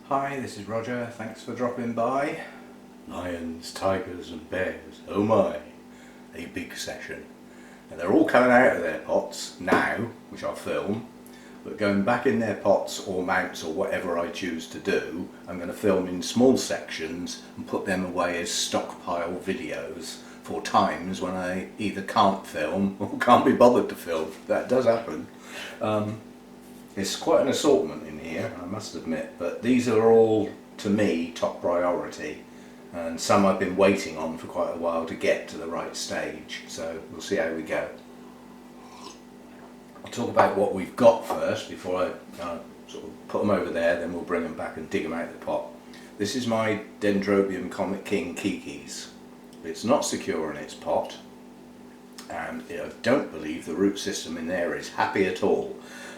Hi, this is Roger. Thanks for dropping by. Lions, tigers and bears. Oh my, a big session. And they're all coming out of their pots now, which I'll film, but going back in their pots or mounts or whatever I choose to do, I'm going to film in small sections and put them away as stockpile videos for times when I either can't film or can't be bothered to film. That does happen. It's quite an assortment in here, I must admit, but these are all, to me, top priority, and some I've been waiting on for quite a while to get to the right stage, so we'll see how we go. I'll talk about what we've got first before I sort of put them over there, then we'll bring them back and dig them out of the pot. This is my Dendrobium Comet King Kikis. It's not secure in its pot, and I don't believe the root system in there is happy at all.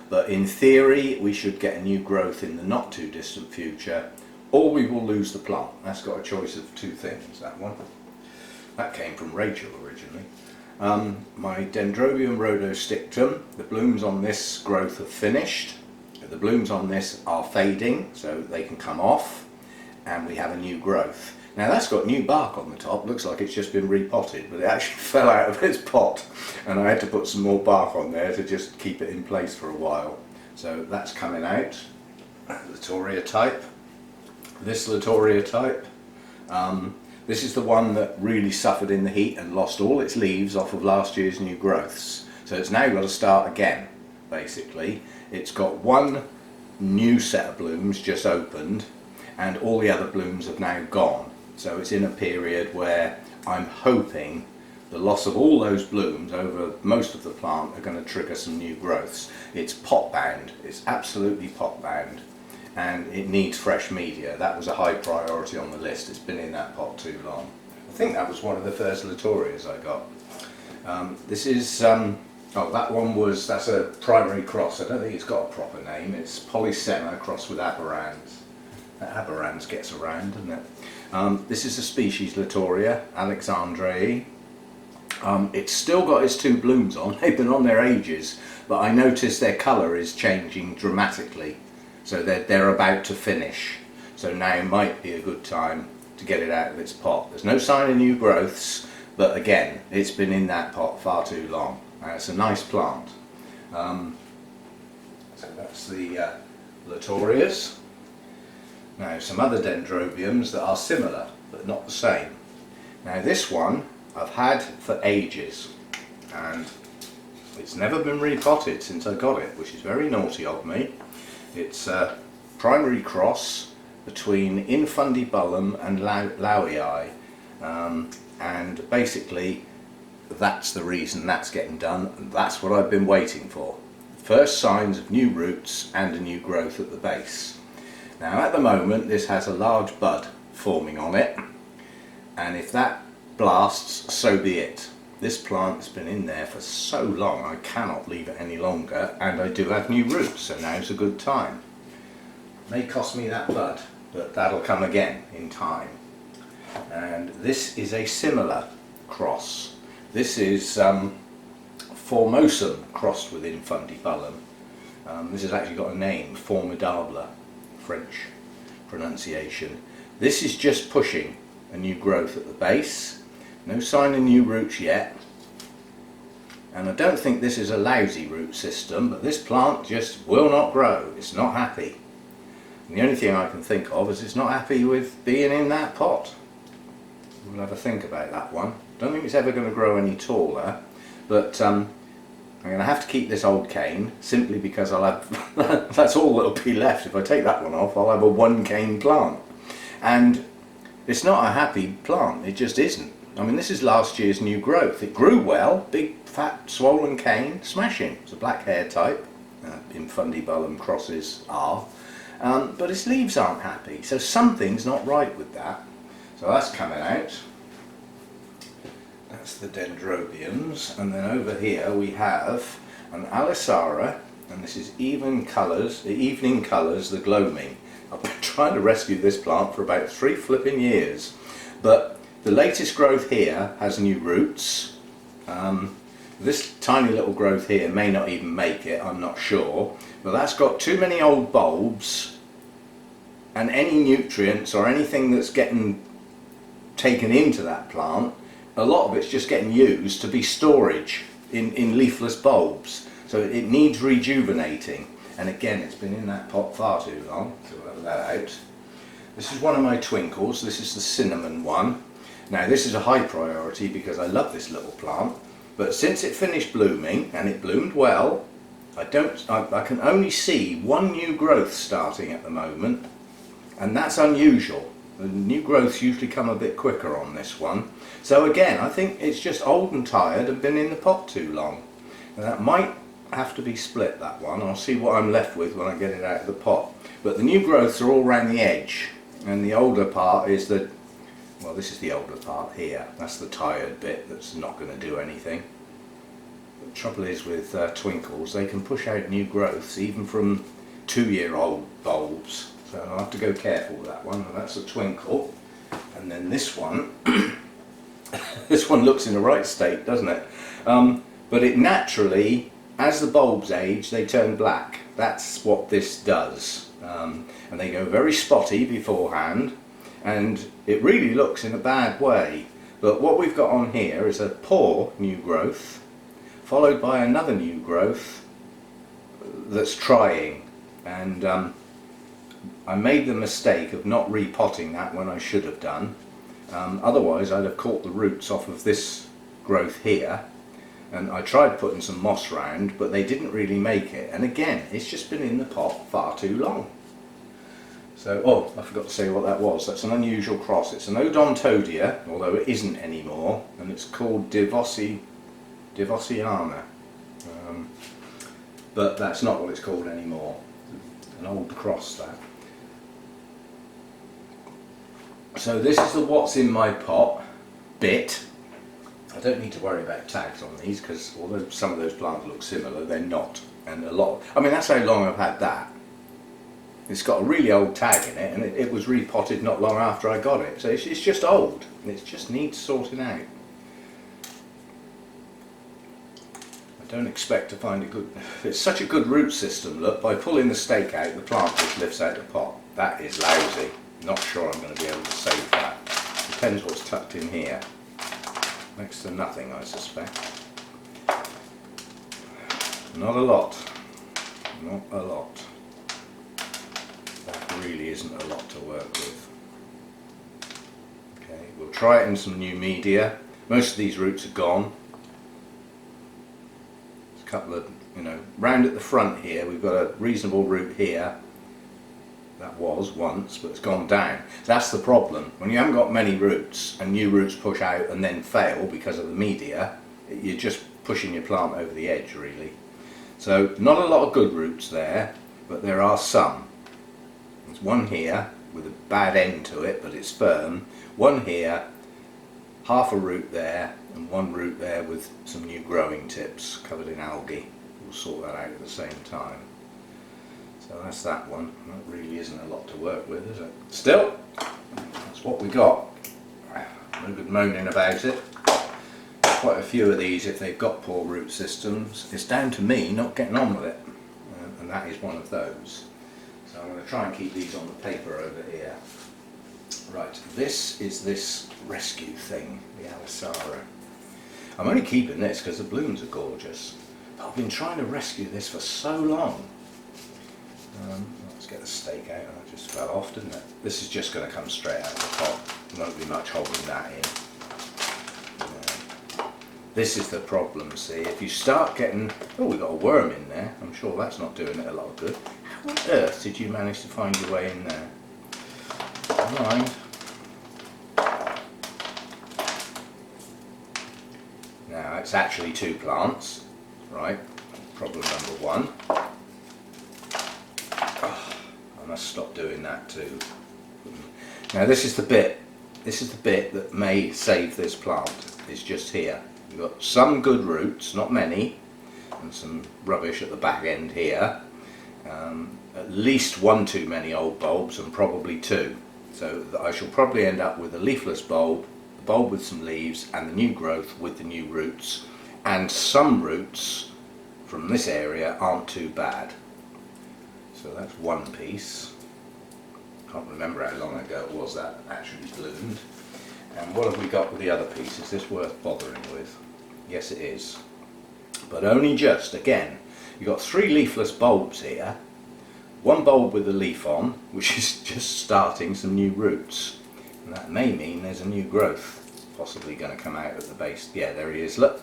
But in theory we should get a new growth in the not too distant future, or we will lose the plant. That's got a choice of two things, that one. That came from Rachel originally. My Dendrobium rhodostictum, the blooms on this growth have finished. The blooms on this are fading, so they can come off, and we have a new growth. Now that's got new bark on the top, looks like it's just been repotted, but it actually fell out of its pot and I had to put some more bark on there to just keep it in place for a while. So that's coming out. Latoria type. This Latoria type. This is the one that really suffered in the heat and lost all its leaves off of last year's new growths. So it's now got to start again, basically. It's got one new set of blooms just opened and all the other blooms have now gone. So it's in a period where I'm hoping the loss of all those blooms over most of the plant are going to trigger some new growths. It's pot bound, it's absolutely pot bound, and it needs fresh media. That was a high priority on the list. It's been in that pot too long. I think that was one of the first Latorias I got. This is, oh, that one was, that's a primary cross. I don't think it's got a proper name. It's Polysemma crossed with Aberrans. Aberrans gets around, doesn't it? This is a species Latoria alexandrae. It's still got its two blooms on. They've been on there ages, but I noticed their colour is changing dramatically. So they're about to finish. So now might be a good time to get it out of its pot. There's no sign of new growths, but again, it's been in that pot far too long. It's a nice plant. So that's the Latorias. Now some other dendrobiums that are similar but not the same. Now this one I've had for ages and it's never been repotted since I got it, which is very naughty of me. It's a primary cross between Infundibulum and Lowii, and basically that's the reason that's getting done, and that's what I've been waiting for. First signs of new roots and a new growth at the base. Now at the moment this has a large bud forming on it, and if that blasts, so be it. This plant has been in there for so long I cannot leave it any longer, and I do have new roots, so now's a good time. May cost me that bud, but that'll come again in time. And this is a similar cross. This is Formosum crossed with Infundibulum. This has actually got a name, Formidable, French pronunciation. This is just pushing a new growth at the base. No sign of new roots yet. And I don't think this is a lousy root system, but this plant just will not grow. It's not happy. And the only thing I can think of is it's not happy with being in that pot. We'll have a think about that one. Don't think it's ever going to grow any taller, but I'm going to have to keep this old cane simply because I'll have that's all that'll be left. If I take that one off, I'll have a one cane plant, and it's not a happy plant. It just isn't. I mean, this is last year's new growth. It grew well, big fat swollen cane, smashing. It's a black hair type, Infundibulum crosses are, but its leaves aren't happy, so something's not right with that. So that's coming out. That's the dendrobiums, and then over here we have an Alisara, and this is Evening Colours, the Gloaming. I've been trying to rescue this plant for about 3 flipping years, but the latest growth here has new roots. This tiny little growth here may not even make it, I'm not sure, but that's got too many old bulbs and any nutrients or anything that's getting taken into that plant, a lot of it's just getting used to be storage in leafless bulbs. So it needs rejuvenating. And again, it's been in that pot far too long, so we'll have that out. This is one of my twinkles. This is the cinnamon one. Now this is a high priority because I love this little plant, but since it finished blooming, and it bloomed well, I can only see one new growth starting at the moment, and that's unusual. The new growths usually come a bit quicker on this one. So again, I think it's just old and tired and been in the pot too long. And that might have to be split, that one. I'll see what I'm left with when I get it out of the pot. But the new growths are all around the edge, and the older part is the, well, this is the older part here. That's the tired bit that's not going to do anything. The trouble is with twinkles, they can push out new growths even from 2-year-old bulbs. So I'll have to go careful with that one. That's a twinkle. And then this one, this one looks in the right state, doesn't it? But it naturally, as the bulbs age, they turn black. That's what this does. And they go very spotty beforehand, and it really looks in a bad way. But what we've got on here is a poor new growth, followed by another new growth that's trying. And I made the mistake of not repotting that when I should have done. Otherwise I'd have caught the roots off of this growth here, and I tried putting some moss round, but they didn't really make it. And again, it's just been in the pot far too long. So, oh, I forgot to say what that was. That's an unusual cross. It's an Odontodia, although it isn't anymore, and it's called Devosiana. But that's not what it's called anymore. An old cross, that. So this is the what's in my pot bit. I don't need to worry about tags on these, because although some of those plants look similar, they're not. And a lot, I mean, that's how long I've had that. It's got a really old tag in it, and it was repotted not long after I got it. So it's just old, and it just needs sorting out. I don't expect to find a good, it's such a good root system, look, by pulling the stake out, the plant just lifts out the pot. That is lousy. Not sure I'm going to be able to save that. Depends what's tucked in here. Next to nothing, I suspect. Not a lot. Not a lot. That really isn't a lot to work with. Okay, we'll try it in some new media. Most of these roots are gone. There's a couple of, you know, round at the front here, we've got a reasonable root here. That was once, but it's gone down. That's the problem. When you haven't got many roots and new roots push out and then fail because of the media, you're just pushing your plant over the edge, really. So not a lot of good roots there, but there are some. There's one here with a bad end to it, but it's firm. One here, half a root there, and one root there with some new growing tips covered in algae. We'll sort that out at the same time. So that's that one. That really isn't a lot to work with, is it? Still, that's what we got. No good moaning about it. Quite a few of these, if they've got poor root systems, it's down to me not getting on with it. And that is one of those. So I'm going to try and keep these on the paper over here. Right, this is this rescue thing, the Alisara. I'm only keeping this because the blooms are gorgeous. But I've been trying to rescue this for so long. Let's get the stake out. That just fell off, didn't it? This is just going to come straight out of the pot. There won't be much holding that in. This is the problem, see, if you start getting, oh, we've got a worm in there. I'm sure that's not doing it a lot of good. How on earth did you manage to find your way in there? Never mind. Now, it's actually two plants, right? Problem number one. I must stop doing that too. Now this is the bit that may save this plant. It's just here. We've got some good roots, not many, and some rubbish at the back end here. At least one too many old bulbs, and probably two. So I shall probably end up with a leafless bulb, the bulb with some leaves, and the new growth with the new roots. And some roots from this area aren't too bad. So that's one piece. Can't remember how long ago it was that actually bloomed. And what have we got with the other piece? Is this worth bothering with? Yes, it is. But only just. Again, you've got 3 leafless bulbs here. One bulb with a leaf on, which is just starting some new roots. And that may mean there's a new growth possibly going to come out at the base. Yeah, there he is. Look.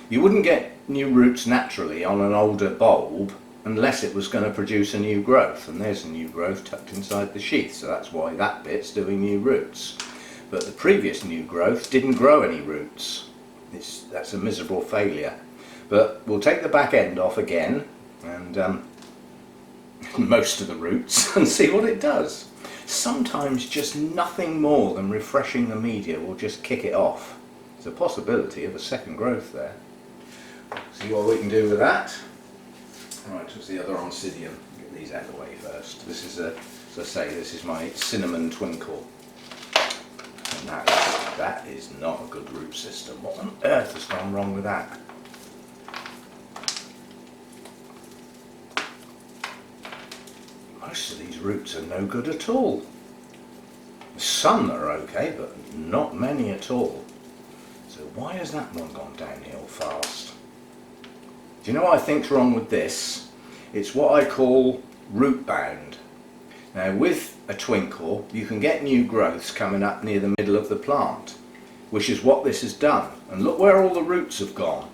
You wouldn't get new roots naturally on an older bulb unless it was going to produce a new growth. And there's a new growth tucked inside the sheath. So that's why that bit's doing new roots. But the previous new growth didn't grow any roots. That's a miserable failure. But we'll take the back end off again and most of the roots and see what it does. Sometimes just nothing more than refreshing the media will just kick it off. There's a possibility of a second growth there. See what we can do with that. Right, what's the other Oncidium? Get these out of the way first. This is as I say, this is my cinnamon twinkle. And that is not a good root system. What on earth has gone wrong with that? Most of these roots are no good at all. Some that are okay, but not many at all. So why has that one gone downhill fast? Do you know what I think's wrong with this? It's what I call root bound. Now with a twinkle you can get new growths coming up near the middle of the plant, which is what this has done. And look where all the roots have gone.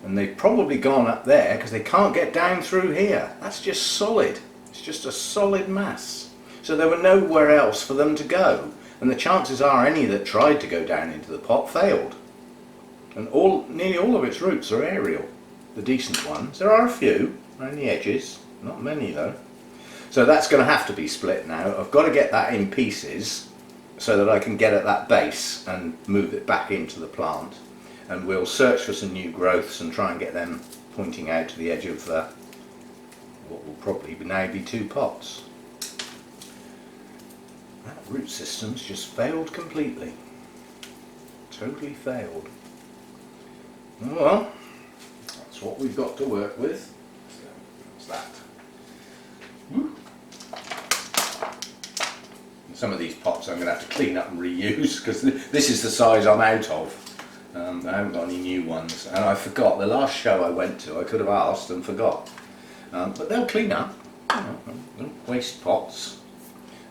And they've probably gone up there because they can't get down through here. That's just solid. It's just a solid mass. So there were nowhere else for them to go. And the chances are any that tried to go down into the pot failed. And nearly all of its roots are aerial. The decent ones. There are a few around the edges. Not many though. So that's going to have to be split now. I've got to get that in pieces so that I can get at that base and move it back into the plant. And we'll search for some new growths and try and get them pointing out to the edge of what will probably now be 2 pots. That root system's just failed completely. Totally failed. Well, that's what we've got to work with. So, what's that? Some of these pots I'm going to have to clean up and reuse because this is the size I'm out of. I haven't got any new ones, and I forgot the last show I went to. I could have asked and forgot, but they'll clean up. Don't waste pots,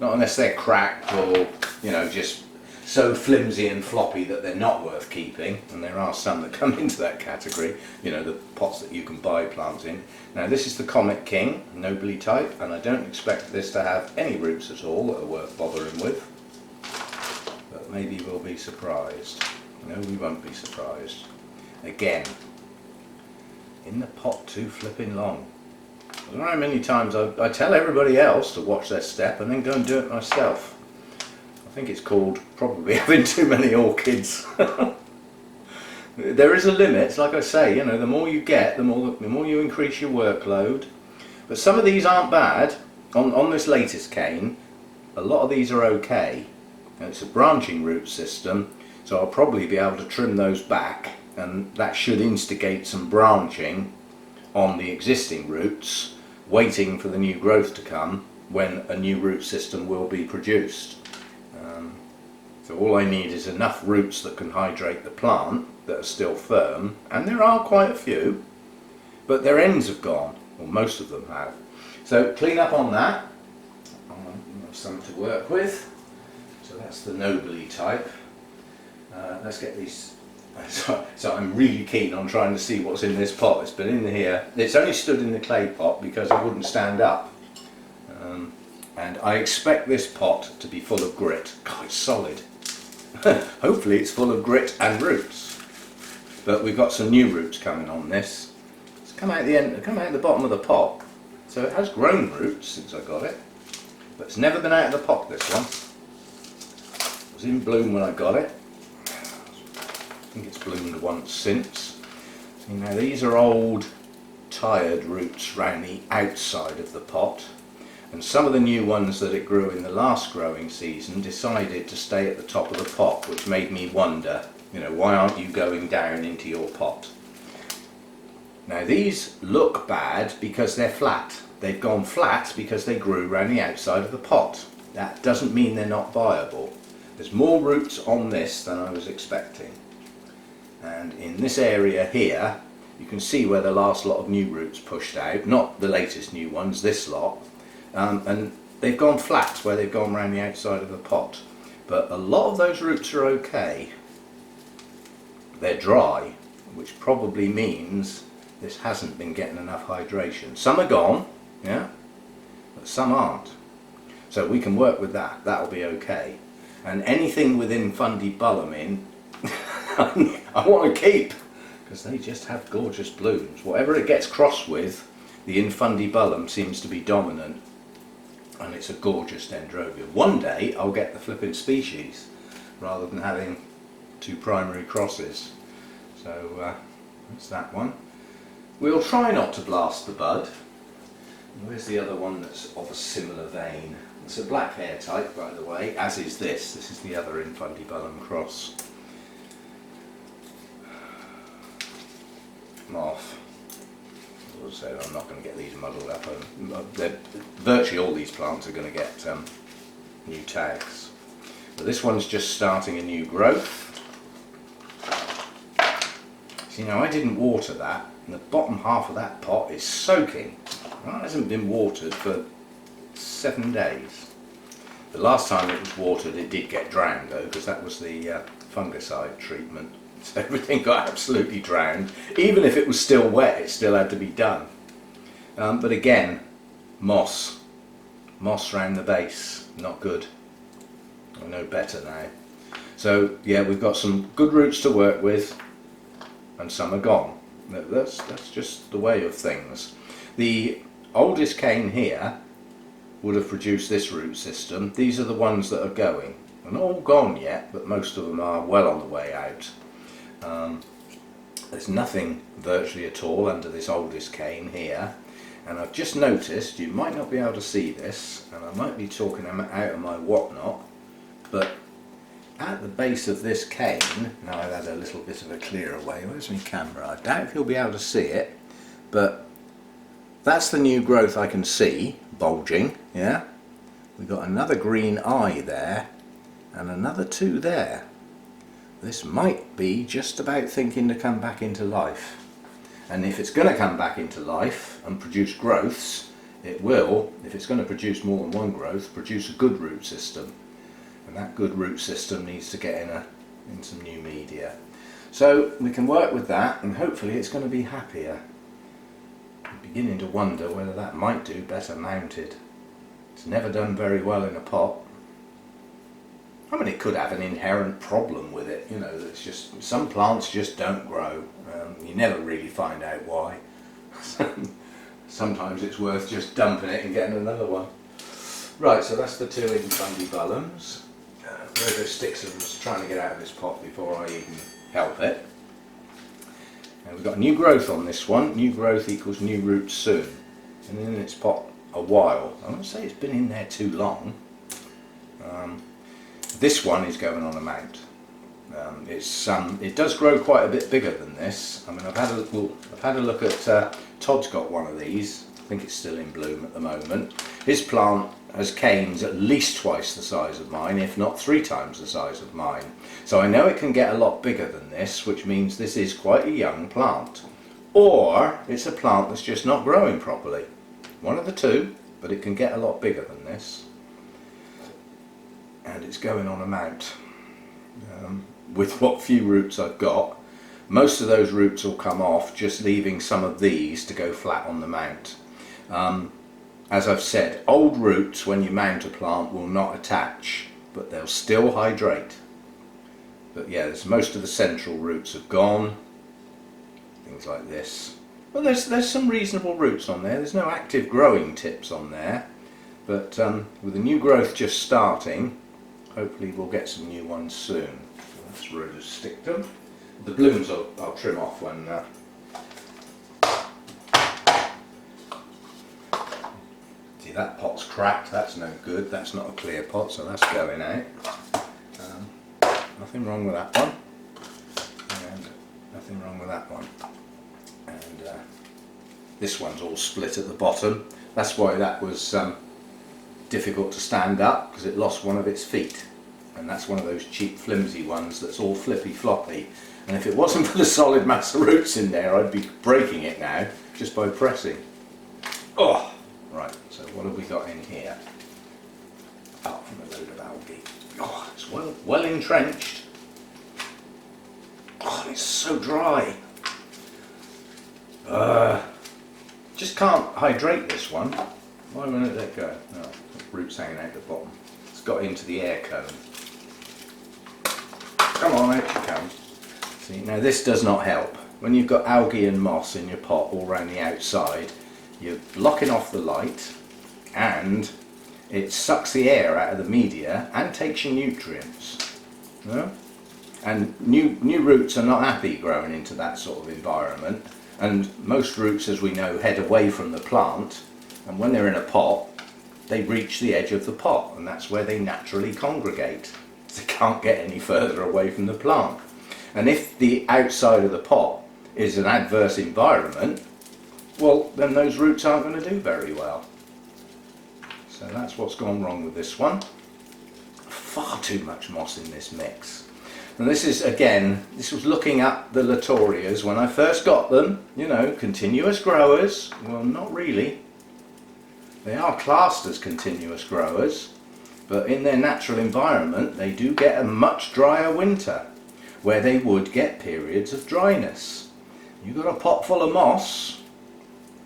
not unless they're cracked or just so flimsy and floppy that they're not worth keeping. And there are some that come into that category. The pots that you can buy plants in. Now this is the Comet King, Nobly type, and I don't expect this to have any roots at all that are worth bothering with. But maybe we'll be surprised. No, we won't be surprised. Again, in the pot too flipping long. I don't know how many times I tell everybody else to watch their step and then go and do it myself. I think it's called probably having too many orchids. There is a limit, like I say, the more you get, the more you increase your workload. But some of these aren't bad. On this latest cane, a lot of these are okay. And it's a branching root system, so I'll probably be able to trim those back, and that should instigate some branching on the existing roots, waiting for the new growth to come when a new root system will be produced. So all I need is enough roots that can hydrate the plant that are still firm, and there are quite a few, but their ends have gone, or most of them have. So clean up on that. Have some to work with. So that's the Nobly type. Let's get these. So I'm really keen on trying to see what's in this pot. It's been in here. It's only stood in the clay pot because it wouldn't stand up. And I expect this pot to be full of grit. God, it's solid. Hopefully it's full of grit and roots. But we've got some new roots coming on this. It's come out the bottom of the pot. So it has grown roots since I got it. But it's never been out of the pot, this one. It was in bloom when I got it. I think it's bloomed once since. See, now these are old tired roots round the outside of the pot. And some of the new ones that it grew in the last growing season decided to stay at the top of the pot, which made me wonder, why aren't you going down into your pot? Now these look bad because they're flat. They've gone flat because they grew around the outside of the pot. That doesn't mean they're not viable. There's more roots on this than I was expecting. And in this area here, you can see where the last lot of new roots pushed out, not the latest new ones, this lot. And they've gone flat where they've gone around the outside of the pot. But a lot of those roots are okay. They're dry, which probably means this hasn't been getting enough hydration. Some are gone, yeah, but some aren't. So we can work with that, that'll be okay. And anything within fundibulum I want to keep, because they just have gorgeous blooms. Whatever it gets crossed with, the infundibulum seems to be dominant, and it's a gorgeous dendrobium. One day I'll get the flipping species rather than having two primary crosses. So that's that one. We'll try not to blast the bud. Where's the other one that's of a similar vein? It's a black hair type, by the way, as is this. This is the other infundibulum cross. Off. So I'm not going to get these muddled up. Virtually all these plants are going to get new tags. But this one's just starting a new growth. See, now I didn't water that, and the bottom half of that pot is soaking. Well, it hasn't been watered for 7 days. The last time it was watered it did get drowned though, because that was the fungicide treatment. So everything got absolutely drowned. Even if it was still wet, it still had to be done. But again, moss around the base, not good. I know better now. So yeah, we've got some good roots to work with, and some are gone. That's just the way of things. The oldest cane here would have produced this root system. These are the ones that are going. They're not all gone yet, but most of them are well on the way out. There's nothing virtually at all under this oldest cane here, and I've just noticed, you might not be able to see this, and I might be talking out of my whatnot, but at the base of this cane, now I've had a little bit of a clear away, where's my camera? I doubt if you'll be able to see it, but that's the new growth I can see, bulging, yeah? We've got another green eye there, and another two there. This might be just about thinking to come back into life. And if it's going to come back into life and produce growths, it will, if it's going to produce more than one growth, produce a good root system. And that good root system needs to get in some new media. So we can work with that, and hopefully it's going to be happier. I'm beginning to wonder whether that might do better mounted. It's never done very well in a pot. I mean, it could have an inherent problem with it, you know, it's just, some plants just don't grow. You never really find out why. Sometimes it's worth just dumping it and getting another one. Right, so that's the two infundibulums. Virgo Stixon was trying to get out of this pot before I even help it. And we've got new growth on this one. New growth equals new roots soon. And in its pot a while. I won't say it's been in there too long. This one is going on a mount. It does grow quite a bit bigger than this. I mean, I've had a look at Todd's got one of these. I think it's still in bloom at the moment. His plant has canes at least twice the size of mine, if not 3 times the size of mine. So I know it can get a lot bigger than this, which means this is quite a young plant. Or it's a plant that's just not growing properly. One of the two, but it can get a lot bigger than this. And it's going on a mount. With what few roots I've got, most of those roots will come off, just leaving some of these to go flat on the mount. As I've said, old roots when you mount a plant will not attach, but they'll still hydrate. But yeah, most of the central roots have gone, things like this. Well, there's some reasonable roots on there. There's no active growing tips on there, but with the new growth just starting, hopefully we'll get some new ones soon. So that's really stick them. The blooms I'll trim off when. See, that pot's cracked. That's no good. That's not a clear pot, so that's going out. Nothing wrong with that one, and nothing wrong with that one. And this one's all split at the bottom. That's why that was difficult to stand up because it lost one of its feet, and that's one of those cheap flimsy ones that's all flippy floppy, and if it wasn't for the solid mass of roots in there I'd be breaking it now just by pressing. Oh, right, so what have we got in here apart from a load of algae? Oh, it's well entrenched. Oh, it's so dry. Just can't hydrate this one. Why won't it let go? No, roots hanging out the bottom. It's got into the air cone. Come on, out you come. See, now this does not help. When you've got algae and moss in your pot all around the outside, you're blocking off the light and it sucks the air out of the media and takes your nutrients. Yeah? And new roots are not happy growing into that sort of environment, and most roots, as we know, head away from the plant, and when they're in a pot they reach the edge of the pot, and that's where they naturally congregate. They can't get any further away from the plant. And if the outside of the pot is an adverse environment, well, then those roots aren't going to do very well. So that's what's gone wrong with this one. Far too much moss in this mix. And this is, again, this was looking at the Latorias when I first got them, you know, continuous growers. Well, not really. They are classed as continuous growers, but in their natural environment they do get a much drier winter, where they would get periods of dryness. You've got a pot full of moss,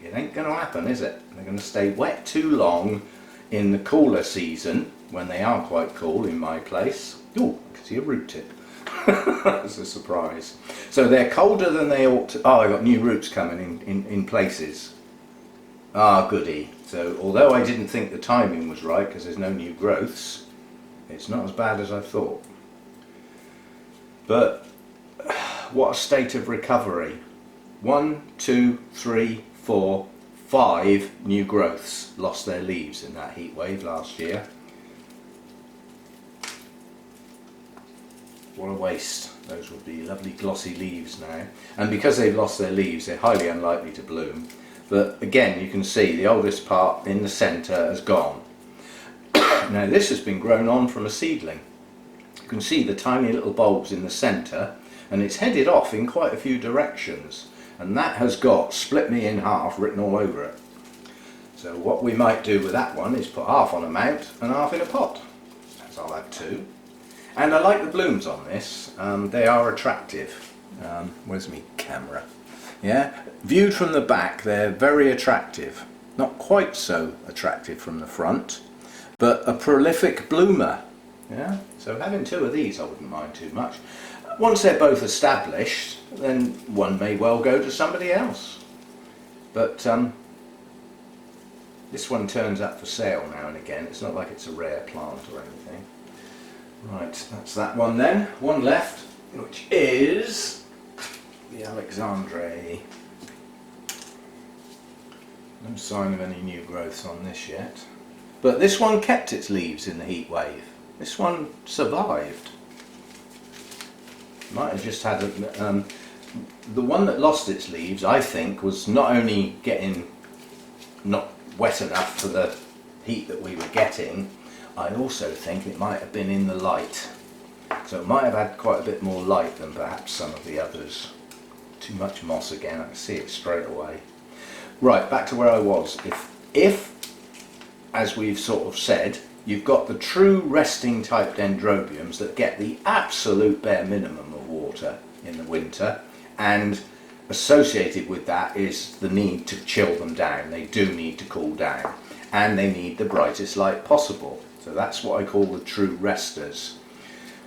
it ain't going to happen, is it? They're going to stay wet too long in the cooler season, when they are quite cool in my place. Oh, I can see a root tip. That's a surprise. So they're colder than they ought to. Oh, I got new roots coming in places. Ah, goody. So although I didn't think the timing was right because there's no new growths, it's not as bad as I thought. But what a state of recovery. 1, 2, 3, 4, 5 new growths lost their leaves in that heat wave last year. What a waste. Those would be lovely glossy leaves now. And because they've lost their leaves, they're highly unlikely to bloom. But again, you can see the oldest part in the centre has gone. Now this has been grown on from a seedling. You can see the tiny little bulbs in the centre, and it's headed off in quite a few directions. And that has got "split me in half" written all over it. So what we might do with that one is put half on a mount and half in a pot. So I'll have 2. And I like the blooms on this. They are attractive. Where's my camera? Yeah, viewed from the back they're very attractive. Not quite so attractive from the front, but a prolific bloomer. Yeah, so having 2 of these I wouldn't mind too much. Once they're both established, then one may well go to somebody else. But this one turns up for sale now and again. It's not like it's a rare plant or anything. Right, that's that one then. One left, which is the Alexandre. No sign of any new growths on this yet. But this one kept its leaves in the heat wave. This one survived. Might have just had the one that lost its leaves, I think, was not only getting not wet enough for the heat that we were getting, I also think it might have been in the light. So it might have had quite a bit more light than perhaps some of the others. Too much moss again, I can see it straight away. Right, back to where I was. If, as we've sort of said, you've got the true resting type dendrobiums that get the absolute bare minimum of water in the winter, and associated with that is the need to chill them down. They do need to cool down, and they need the brightest light possible. So that's what I call the true resters.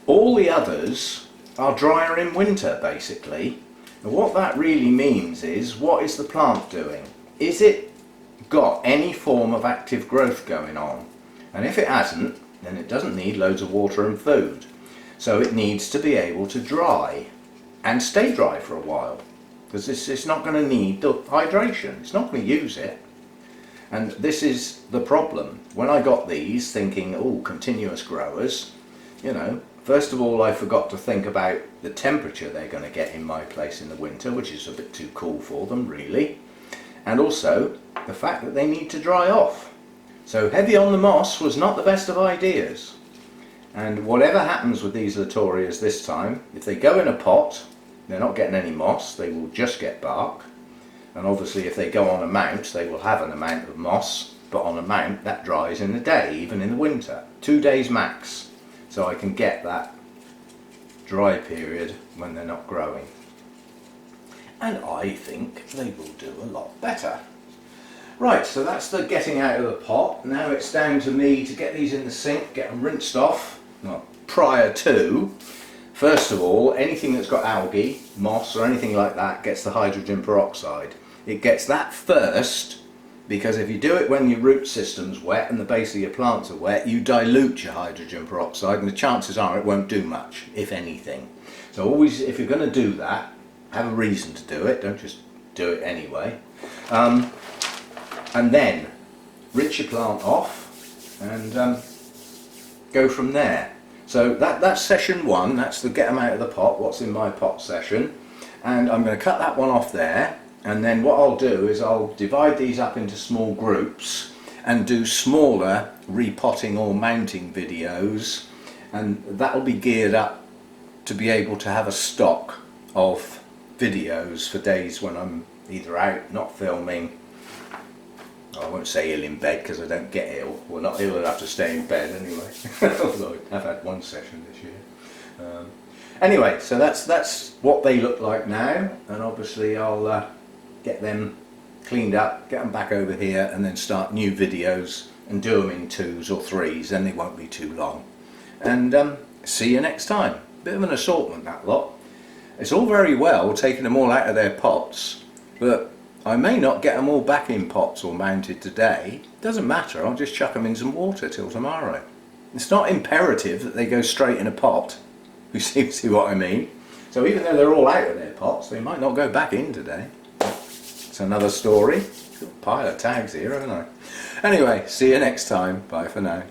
All the others are drier in winter, basically. And what that really means is, what is the plant doing? Is it got any form of active growth going on? And if it hasn't, then it doesn't need loads of water and food. So it needs to be able to dry and stay dry for a while, because it's not going to need the hydration. It's not going to use it. And this is the problem. When I got these thinking, oh, continuous growers, you know, first of all I forgot to think about the temperature they're going to get in my place in the winter, which is a bit too cool for them really. And also the fact that they need to dry off. So heavy on the moss was not the best of ideas. And whatever happens with these Latorias this time, if they go in a pot, they're not getting any moss, they will just get bark. And obviously if they go on a mount, they will have an amount of moss, but on a mount that dries in a day, even in the winter. 2 days max. So I can get that dry period when they're not growing. And I think they will do a lot better. Right, so that's the getting out of the pot. Now it's down to me to get these in the sink, get them rinsed off. Well, prior to, first of all, anything that's got algae, moss or anything like that gets the hydrogen peroxide. It gets that first, because if you do it when your root system's wet and the base of your plants are wet, you dilute your hydrogen peroxide and the chances are it won't do much, if anything. So always, if you're going to do that, have a reason to do it, don't just do it anyway. And then rinse your plant off and go from there. So that's session 1, that's the get them out of the pot, what's in my pot session. And I'm going to cut that one off there, and then what I'll do is I'll divide these up into small groups and do smaller repotting or mounting videos, and that'll be geared up to be able to have a stock of videos for days when I'm either out, not filming. I won't say ill in bed because I don't get ill. Well, not ill enough to stay in bed anyway. Although I've had one session this year. Anyway, so that's what they look like now, and obviously I'll get them cleaned up, get them back over here, and then start new videos and do them in 2s or 3s. Then they won't be too long. And see you next time. Bit of an assortment, that lot. It's all very well taking them all out of their pots, but I may not get them all back in pots or mounted today. Doesn't matter, I'll just chuck them in some water till tomorrow. It's not imperative that they go straight in a pot. You see what I mean? So even though they're all out of their pots, they might not go back in today. It's another story. Got a pile of tags here, haven't I? Anyway, see you next time. Bye for now.